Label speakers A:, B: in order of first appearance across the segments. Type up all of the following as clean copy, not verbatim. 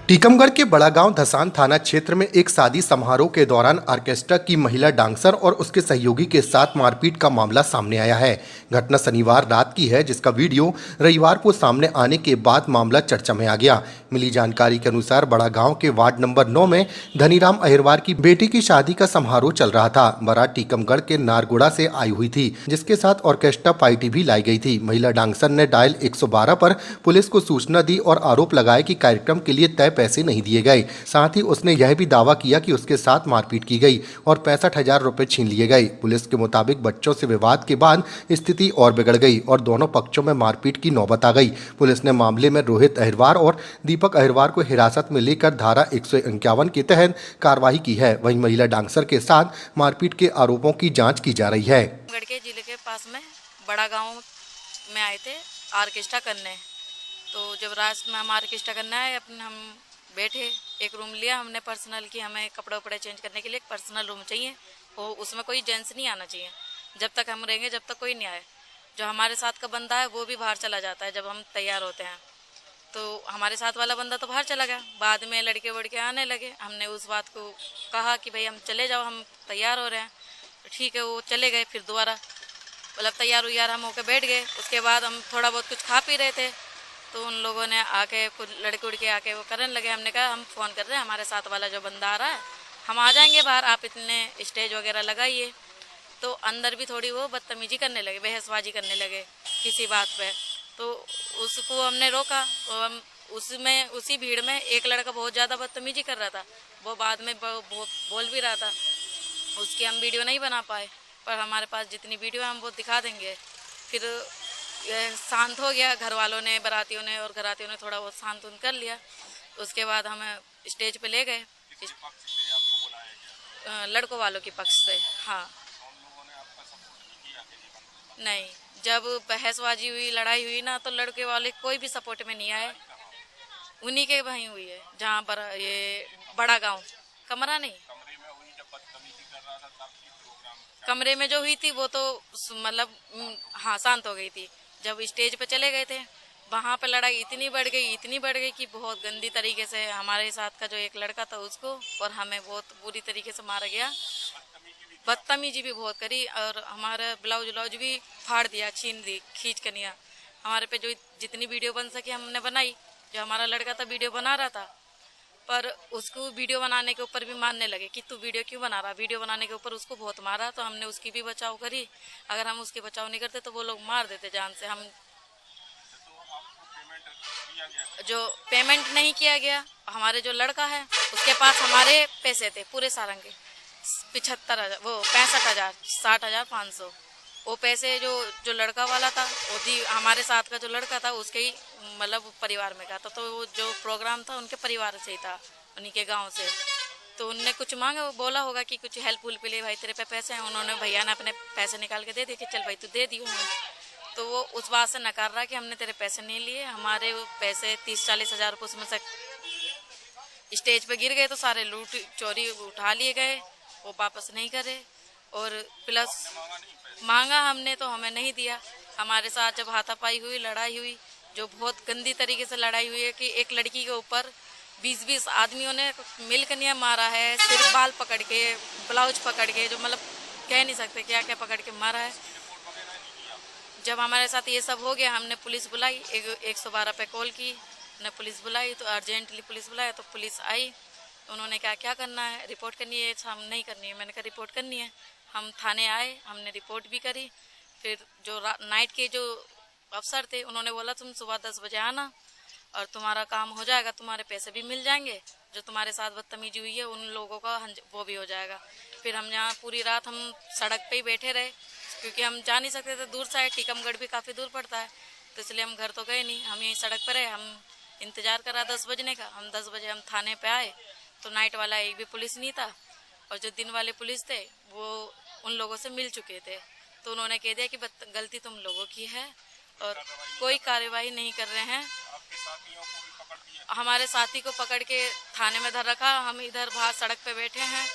A: टीकमगढ़ के बड़ागांव धसान थाना क्षेत्र में एक शादी समारोह के दौरान ऑर्केस्ट्रा की महिला डांसर और उसके सहयोगी के साथ मारपीट का मामला सामने आया है। घटना शनिवार रात की है, जिसका वीडियो रविवार को सामने आने के बाद मामला चर्चा में आ गया। मिली जानकारी के अनुसार बड़ागांव के वार्ड नंबर 9 में धनीराम अहिरवार की बेटी की शादी का समारोह चल रहा था। बारात टीकमगढ़ के नारगुड़ा से आई हुई थी, जिसके साथ ऑर्केस्ट्रा पार्टी भी लाई गई थी। महिला डांसर ने डायल 112 पर पुलिस को सूचना दी और आरोप लगाया कि कार्यक्रम के लिए तय पैसे नहीं दिए गए। साथ ही उसने यह भी दावा किया कि उसके साथ मारपीट की गई और 65,000 रुपए छीन लिए गए। पुलिस के मुताबिक बच्चों से विवाद के बाद स्थिति और बिगड़ गई और दोनों पक्षों में मारपीट की नौबत आ गई। पुलिस ने मामले में रोहित अहिरवार और दीपक अहिरवार को हिरासत में लेकर धारा 151 के तहत कार्रवाई की है। वहीं महिला डांसर के साथ मारपीट के आरोपों की जाँच की जा रही है।
B: के जिले के पास में बड़ा गांव में आए थे ऑर्केस्ट्रा करने। तो जब रात में हम ऑर्केस्ट्रा करना है हम बैठे, एक रूम लिया हमने पर्सनल की, हमें कपड़े वपड़े चेंज करने के लिए एक पर्सनल रूम चाहिए। वो उसमें कोई जेंट्स नहीं आना चाहिए। जब तक हम रहेंगे जब तक कोई नहीं आए। जो हमारे साथ का बंदा है वो भी बाहर चला जाता है जब हम तैयार होते हैं। तो हमारे साथ वाला बंदा तो बाहर चला गया। बाद में लड़के वड़के आने लगे। हमने उस बात को कहा कि भाई हम चले जाओ, हम तैयार हो रहे हैं। तो ठीक है, वो चले गए। फिर दोबारा मतलब तैयार उयार हम होकर बैठ गए। उसके बाद हम थोड़ा बहुत कुछ खा पी रहे थे, तो उन लोगों ने आके कुछ लड़के उड़के आके वो करने लगे। हमने कहा हम फ़ोन कर रहे हैं, हमारे साथ वाला जो बंदा आ रहा है, हम आ जाएंगे बाहर, आप इतने स्टेज वगैरह लगाइए। तो अंदर भी थोड़ी वो बदतमीजी करने लगे, बहसबाजी करने लगे किसी बात पे। तो उसको हमने रोका। तो हम उसमें उसी भीड़ में एक लड़का बहुत ज़्यादा बदतमीजी कर रहा था। वो बाद में बोल भी रहा था। उसकी हम वीडियो नहीं बना पाए, पर हमारे पास जितनी वीडियो है हम वो दिखा देंगे। फिर यह शांत हो गया। घर वालों ने, बारातियों ने और घरातियों ने थोड़ा बहुत शांत कर लिया। उसके बाद हमें स्टेज पे ले गए। लड़कों वालों के पक्ष से। हाँ, नहीं, जब बहसबाजी हुई, लड़ाई हुई ना, तो लड़के वाले कोई भी सपोर्ट में नहीं आए। उन्हीं के वहीं हुई है जहाँ पर ये बड़ा गांव कमरा नहीं, कमरे में जो हुई थी वो तो मतलब हाँ शांत हो गई थी। जब स्टेज पे चले गए थे वहाँ पे लड़ाई इतनी बढ़ गई कि बहुत गंदी तरीके से हमारे साथ का जो एक लड़का था उसको और हमें बहुत बुरी तरीके से मारा गया। बदतमीजी भी बहुत करी और हमारा ब्लाउज व्लाउज भी फाड़ दिया, छीन दी, खींच कर निया। हमारे पे जो जितनी वीडियो बन सकी हमने बनाई। जो हमारा लड़का था वीडियो बना रहा था, पर उसको वीडियो बनाने के ऊपर भी मारने लगे कि तू वीडियो क्यों बना रहा। वीडियो बनाने के ऊपर उसको बहुत मारा, तो हमने उसकी भी बचाव करी। अगर हम उसके बचाव नहीं करते तो वो लोग मार देते जान से। हम जो पेमेंट नहीं किया गया, हमारे जो लड़का है उसके पास हमारे पैसे थे पूरे सारंग के 75,000, वो 65,000, 60,500। वो पैसे जो लड़का वाला था वो हमारे साथ का जो लड़का था उसके ही मतलब परिवार में का था। तो वो जो प्रोग्राम था उनके परिवार से ही था, उन्हीं के गांव से। तो उनने कुछ मांगा, वो बोला होगा कि कुछ हेल्प उल्प ले, भाई तेरे पे पैसे हैं। उन्होंने भैया ने अपने पैसे निकाल के दे दिए कि चल भाई तू दे दियो हमें। तो वो उस बात से नकार रहा कि हमने तेरे पैसे नहीं लिए। हमारे वो पैसे 30-40 हज़ार रुपये उसमें से स्टेज पे गिर गए, तो सारे लूट चोरी उठा लिए गए, वो वापस नहीं करे। और प्लस मांगा हमने तो हमें नहीं दिया। हमारे साथ जब हाथापाई हुई, लड़ाई हुई, जो बहुत गंदी तरीके से लड़ाई हुई है कि एक लड़की के ऊपर 20-20 आदमियों ने मिलकर नहीं मारा है, सिर्फ बाल पकड़ के, ब्लाउज पकड़ के, जो मतलब कह नहीं सकते क्या क्या पकड़ के मारा है। जब हमारे साथ ये सब हो गया हमने पुलिस बुलाई, 112 पे कॉल की, ने पुलिस बुलाई, तो अर्जेंटली पुलिस बुलाया तो पुलिस आई। उन्होंने कहा क्या करना है, रिपोर्ट करनी है। हम नहीं करनी है। मैंने कहा रिपोर्ट करनी है। हम थाने आए, हमने रिपोर्ट भी करी। फिर जो नाइट के जो अफसर थे उन्होंने बोला तुम सुबह 10 बजे आना और तुम्हारा काम हो जाएगा, तुम्हारे पैसे भी मिल जाएंगे। जो तुम्हारे साथ बदतमीजी हुई है उन लोगों का वो भी हो जाएगा। फिर हम यहाँ पूरी रात हम सड़क पे ही बैठे रहे, क्योंकि हम जा नहीं सकते थे। दूर साइड टीकमगढ़ भी काफ़ी दूर पड़ता है, तो इसलिए हम घर तो गए नहीं। हम यहीं सड़क पर रहे, हम इंतज़ार करा 10 बजने का। हम 10 बजे हम थाने पे आए तो नाइट वाला एक भी पुलिस नहीं था, और जो दिन वाले पुलिस थे वो उन लोगों से मिल चुके थे। तो उन्होंने कह दिया कि गलती तुम लोगों की है और कोई कार्यवाही नहीं कर रहे हैं। हमारे साथी को पकड़ के थाने में धर रखा, हम इधर बाहर सड़क पे बैठे हैं।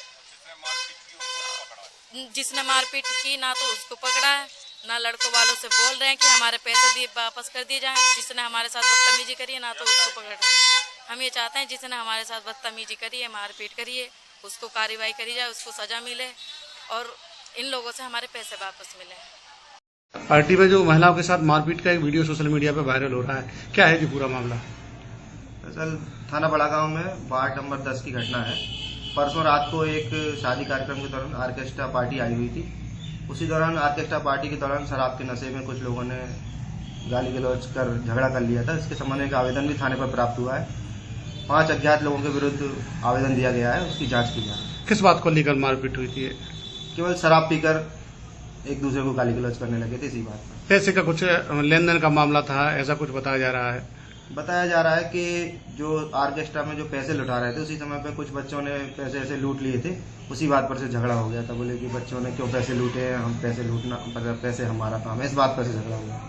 B: जिसने मारपीट की ना तो उसको पकड़ा है, ना लड़कों वालों से बोल रहे हैं कि हमारे पैसे दिए वापस कर दिए जाएं। जिसने हमारे साथ बदतमीजी करी है ना तो उसको पकड़ हम ये चाहते हैं जिसने हमारे साथ बदतमीजी करी है, मारपीट करी है, उसको कार्रवाई करी जाए, उसको सजा मिले और इन लोगों से हमारे पैसे वापस मिले।
C: पार्टी में जो महिलाओं के साथ मारपीट का एक वीडियो सोशल मीडिया पे वायरल हो रहा है, क्या है जी पूरा मामला?
D: दरअसल थाना बड़ा गांव में वार्ड नंबर 10 की घटना है। परसों रात को एक शादी कार्यक्रम के दौरान ऑर्केस्ट्रा पार्टी आई हुई थी। उसी दौरान ऑर्केस्ट्रा पार्टी के दौरान शराब के नशे में कुछ लोगों ने गाली गलौज कर झगड़ा कर लिया था। इसके संबंध में एक आवेदन भी थाने पर प्राप्त हुआ है। 5 अज्ञात लोगों के विरुद्ध आवेदन दिया गया है, उसकी जांच की जा रही है।
C: किस बात को लेकर मारपीट हुई थी?
D: केवल शराब पीकर एक दूसरे को गाली गलौज करने लगे थे, इसी बात पर।
C: पैसे का कुछ लेन देन का मामला था, ऐसा कुछ बताया जा रहा है।
D: बताया जा रहा है कि जो ऑर्केस्ट्रा में जो पैसे लुटा रहे थे, उसी समय पे कुछ बच्चों ने पैसे ऐसे लूट लिए थे। उसी बात पर से झगड़ा हो गया था। बोले कि बच्चों ने क्यों पैसे लूटे हैं, हम पैसे लूटना, पैसे हमारा काम है, इस बात पर से झगड़ा हुआ।